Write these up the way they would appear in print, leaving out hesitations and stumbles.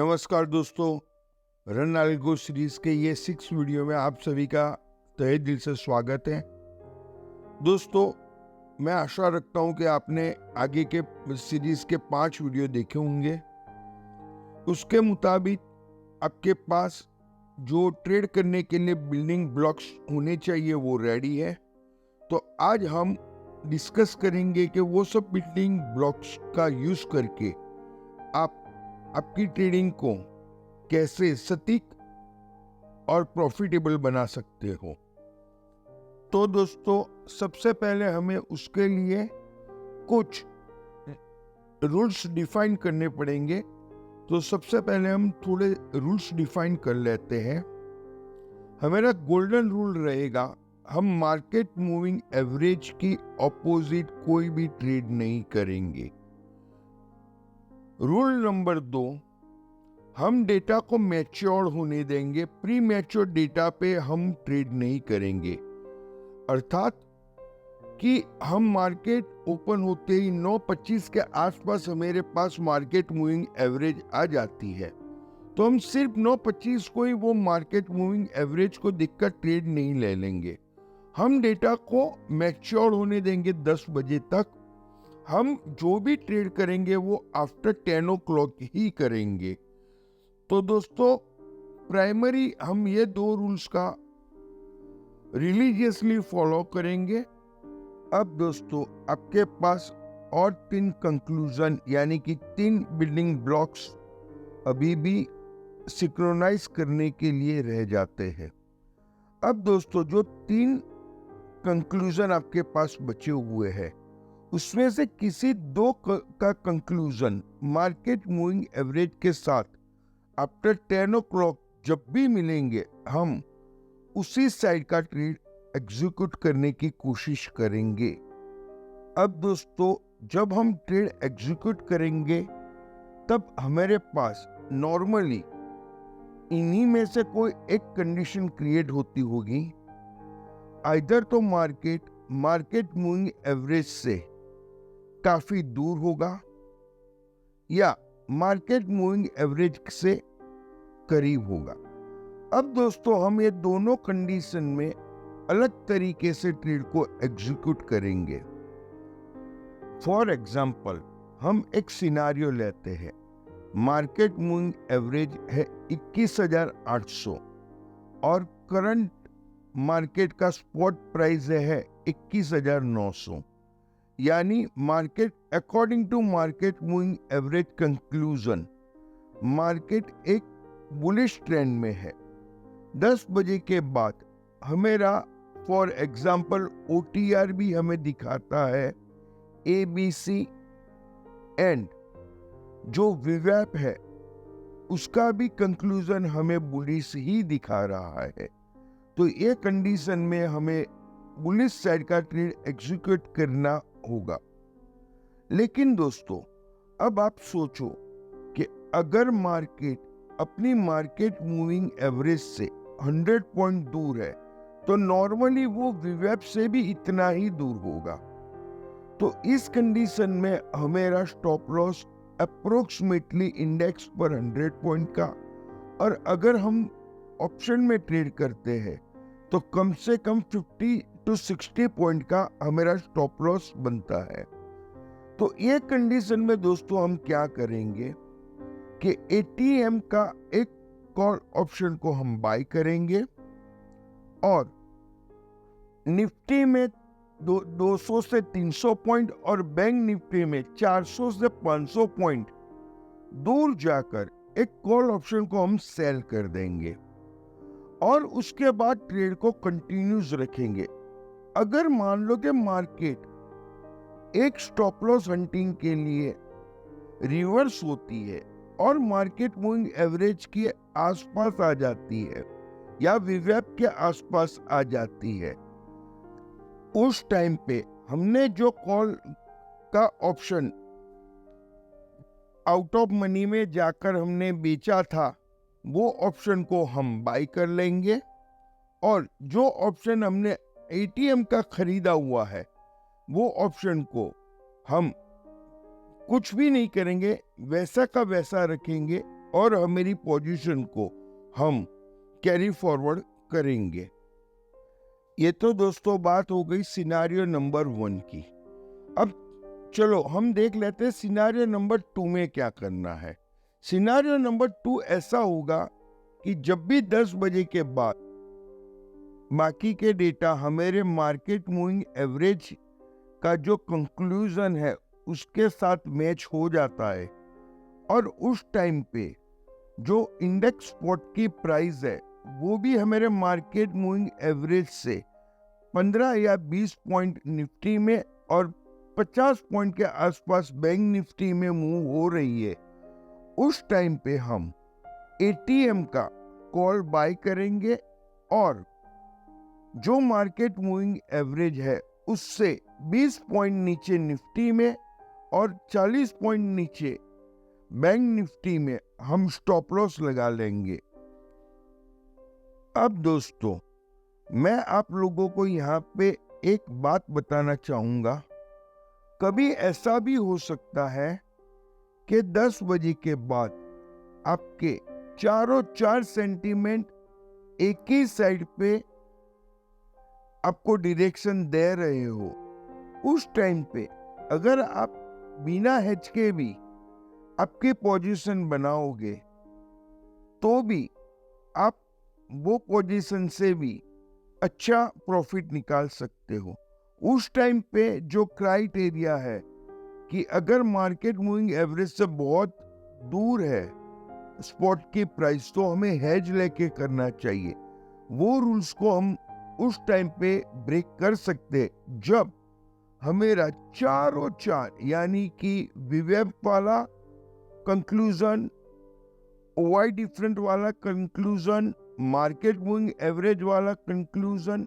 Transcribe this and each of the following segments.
नमस्कार दोस्तों, run अलगो series के ये 6 वीडियो में आप सभी का तहे दिल से स्वागत है। दोस्तों, मैं आशा रखता हूं कि आपने आगे के सीरीज के 5 वीडियो देखे होंगे। उसके मुताबिक आपके पास जो ट्रेड करने के लिए बिल्डिंग ब्लॉक्स होने चाहिए वो रेडी है। तो आज हम डिस्कस करेंगे कि वो सब बिल्डिंग ब्लॉक्स का यूज करके आप आपकी ट्रेडिंग को कैसे सटीक और प्रॉफिटेबल बना सकते हो। तो दोस्तों, सबसे पहले हमें उसके लिए कुछ रूल्स डिफाइन करने पड़ेंगे। तो सबसे पहले हम थोड़े रूल्स डिफाइन कर लेते हैं। हमारा गोल्डन रूल रहेगा, हम मार्केट मूविंग एवरेज की ऑपोजिट कोई भी ट्रेड नहीं करेंगे। रूल नंबर 2, हम डेटा को मैच्योर होने देंगे। प्री मैच्योर डेटा पे हम ट्रेड नहीं करेंगे। अर्थात कि हम मार्केट ओपन होते ही 9:25 के आसपास हमारे पास मार्केट मूविंग एवरेज आ जाती है, तो हम सिर्फ 9:25 को ही वो मार्केट मूविंग एवरेज को देखकर ट्रेड नहीं ले लेंगे। हम डेटा को मैच्योर होने देंगे 10 बजे तक। हम जो भी ट्रेड करेंगे वो आफ्टर 10 o'clock ही करेंगे। तो दोस्तों, प्राइमरी हम ये 2 रूल्स का रिलीजियसली फॉलो करेंगे। अब दोस्तों, आपके पास और 3 कंक्लूजन यानी कि 3 बिल्डिंग ब्लॉक्स अभी भी सिंक्रोनाइज करने के लिए रह जाते हैं। अब दोस्तों, जो 3 कंक्लूजन आपके पास बचे हुए हैं, उसमें से किसी 2 का कंक्लूजन मार्केट मूविंग एवरेज के साथ आफ्टर 10 o'clock जब भी मिलेंगे, हम उसी साइड का ट्रेड एग्जीक्यूट करने की कोशिश करेंगे। अब दोस्तों, जब हम ट्रेड एग्जीक्यूट करेंगे तब हमारे पास नॉर्मली इन्हीं में से कोई एक कंडीशन क्रिएट होती होगी। आइदर तो मार्केट मूविंग एवरेज से काफी दूर होगा या मार्केट मूविंग एवरेज से करीब होगा। अब दोस्तों, हम ये दोनों कंडीशन में अलग तरीके से ट्रेड को एग्जीक्यूट करेंगे। फॉर एग्जांपल, हम एक सिनारियो लेते हैं। मार्केट मूविंग एवरेज है 21,800 और करंट मार्केट का स्पॉट प्राइस है 21,900। यानी market according to market moving average conclusion, market एक बुलिश ट्रेंड में है। 10 बजे के बाद हमेरा फॉर एग्जांपल OTR भी हमें दिखाता है ABC एंड जो विवैप है उसका भी कंक्लूजन हमें बुलिश ही दिखा रहा है। तो ये कंडीशन में हमें बुलिश साइड का ट्रेड एग्जीक्यूट करना होगा। लेकिन दोस्तों, अब आप सोचो कि अगर मार्केट अपनी मार्केट मूविंग एवरेज से 100 पॉइंट दूर है, तो नॉर्मली वो विवेप से भी इतना ही दूर होगा। तो इस कंडीशन में हमारा स्टॉप लॉस अप्रोक्सीमेटली इंडेक्स पर 100 पॉइंट का, और अगर हम ऑप्शन में ट्रेड करते हैं तो कम से कम 50 to 60 पॉइंट का हमारा स्टॉप लॉस बनता है। तो ये कंडीशन में दोस्तों हम क्या करेंगे कि ATM का एक कॉल ऑप्शन को हम बाय करेंगे और निफ्टी में 200 से 300 पॉइंट और बैंक निफ्टी में 400 से 500 पॉइंट दूर जाकर एक कॉल ऑप्शन को हम सेल कर देंगे और उसके बाद ट्रेड को कंटिन्यूज रखेंगे। अगर मान लो कि मार्केट एक स्टॉप लॉस हंटिंग के लिए रिवर्स होती है और मार्केट मूविंग एवरेज के आसपास आ जाती है या विवेप के आसपास आ जाती है, उस टाइम पे हमने जो कॉल का ऑप्शन आउट ऑफ मनी में जाकर हमने बेचा था, वो ऑप्शन को हम बाय कर लेंगे और जो ऑप्शन हमने ATM का खरीदा हुआ है वो ऑप्शन को हम कुछ भी नहीं करेंगे, वैसा का वैसा रखेंगे और मेरी पोजीशन को हम कैरी फॉरवर्ड करेंगे। ये तो दोस्तों बात हो गई सिनारियो नंबर 1 की। अब चलो हम देख लेते हैं सिनारियो नंबर 2 में क्या करना है। सिनारियो नंबर 2 ऐसा होगा कि जब भी 10 बजे के बाद बाकी के डेटा हमारे मार्केट मूविंग एवरेज का जो कंक्लूजन है उसके साथ मैच हो जाता है, और उस टाइम पे जो इंडेक्स स्पॉट की प्राइस है वो भी हमारे मार्केट मूविंग एवरेज से 15 या 20 पॉइंट निफ्टी में और 50 पॉइंट के आसपास बैंक निफ्टी में मूव हो रही है, उस टाइम पे हम एटीएम का कॉल बाय करेंगे और जो मार्केट मूविंग एवरेज है उससे 20 पॉइंट नीचे निफ्टी में और 40 पॉइंट नीचे बैंक निफ्टी में हम स्टॉप लॉस लगा लेंगे। अब दोस्तों मैं आप लोगों को यहाँ पे एक बात बताना चाहूंगा। कभी ऐसा भी हो सकता है कि 10 बजे के बाद आपके चारों चार सेंटीमेंट एक ही साइड पे आपको डायरेक्शन दे रहे हो। उस टाइम पे अगर आप बिना हेज के भी आपकी पोजीशन बनाओगे तो भी आप वो पोजीशन से भी अच्छा प्रॉफिट निकाल सकते हो। उस टाइम पे जो क्राइटेरिया है कि अगर मार्केट मूविंग एवरेज से बहुत दूर है स्पॉट की प्राइस तो हमें हेज लेके करना चाहिए। वो रूल्स को हम उस टाइम पे ब्रेक कर सकते जब हमेरा चारों चार यानी कि विवेक वाला कंक्लूजन, वाई डिफरेंट वाला कंक्लूजन, मार्केट मूविंग एवरेज वाला कंक्लूजन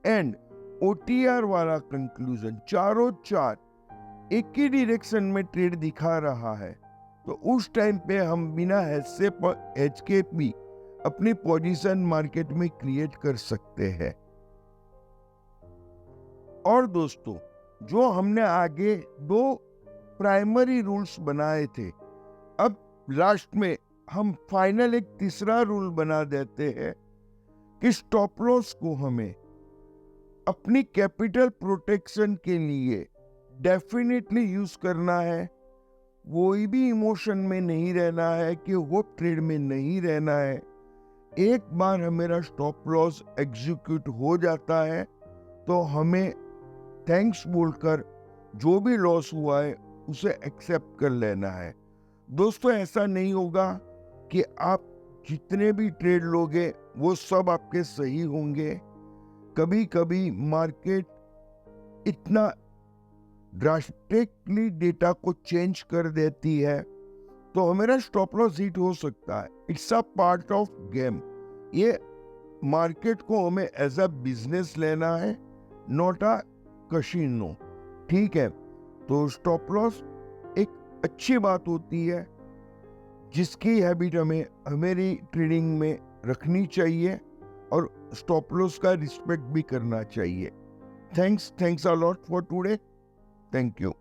एंड ओटीआर वाला कंक्लूजन, चारों चार एक ही डायरेक्शन में ट्रेड दिखा रहा है, तो उस टाइम पे हम बिना हेज के भी अपनी पोजीशन मार्केट में क्रिएट कर सकते हैं। और दोस्तों जो हमने आगे दो प्राइमरी रूल्स बनाए थे, अब लास्ट में हम फाइनल एक तीसरा रूल बना देते हैं कि स्टॉप लॉस को हमें अपनी कैपिटल प्रोटेक्शन के लिए डेफिनेटली यूज करना है। कोई भी इमोशन में नहीं रहना है कि वो ट्रेड में नहीं रहना है। एक बार हमारा स्टॉप लॉस एग्जीक्यूट हो जाता है तो हमें थैंक्स बोलकर जो भी लॉस हुआ है उसे एक्सेप्ट कर लेना है। दोस्तों ऐसा नहीं होगा कि आप जितने भी ट्रेड लोगे वो सब आपके सही होंगे। कभी कभी मार्केट इतना ड्रास्टिकली डेटा को चेंज कर देती है तो हमारा स्टॉप लॉस हिट हो सकता है। It's a part of game. ये मार्केट को हमें एज अ बिजनेस लेना है, नॉट अ कसिनो। ठीक है, तो स्टॉप लॉस एक अच्छी बात होती है जिसकी हैबिट हमें हमारी ट्रेडिंग में रखनी चाहिए और स्टॉप लॉस का रिस्पेक्ट भी करना चाहिए। Thanks a lot for today. Thank you.